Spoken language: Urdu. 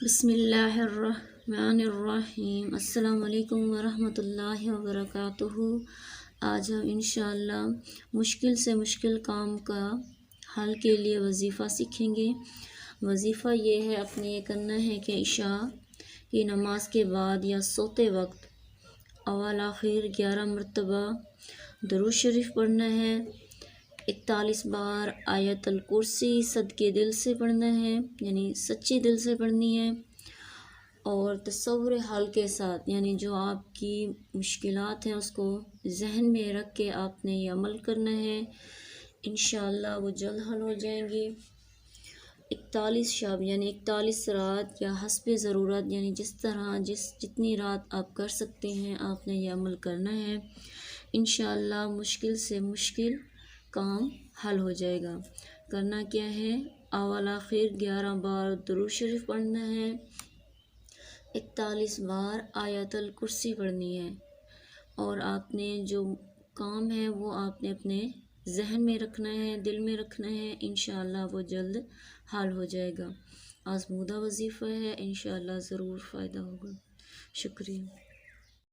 بسم اللہ الرحمن الرحیم۔ السلام علیکم ورحمۃ اللہ وبرکاتہ۔ آج ہم انشاءاللہ مشکل سے مشکل کام کا حل کے لیے وظیفہ سیکھیں گے۔ وظیفہ یہ ہے، اپنے یہ کرنا ہے کہ عشاء کی نماز کے بعد یا سوتے وقت اول آخر 11 مرتبہ درود شریف پڑھنا ہے، 41 بار آیت الکرسی صدقے دل سے پڑھنا ہے، یعنی سچی دل سے پڑھنی ہے، اور تصور حل کے ساتھ، یعنی جو آپ کی مشکلات ہیں اس کو ذہن میں رکھ کے آپ نے یہ عمل کرنا ہے، انشاءاللہ وہ جلد حل ہو جائیں گی۔ 41 شب یعنی 41 رات یا حسب ضرورت، یعنی جس طرح جتنی رات آپ کر سکتے ہیں آپ نے یہ عمل کرنا ہے، انشاءاللہ مشکل سے مشکل کام حل ہو جائے گا۔ کرنا کیا ہے، اول آخر 11 بار درود شریف پڑھنا ہے، 41 بار آیت الکرسی پڑھنی ہے، اور آپ نے جو کام ہے وہ آپ نے اپنے ذہن میں رکھنا ہے، دل میں رکھنا ہے، انشاءاللہ وہ جلد حل ہو جائے گا۔ آزمودہ وظیفہ ہے، انشاءاللہ ضرور فائدہ ہوگا۔ شکریہ۔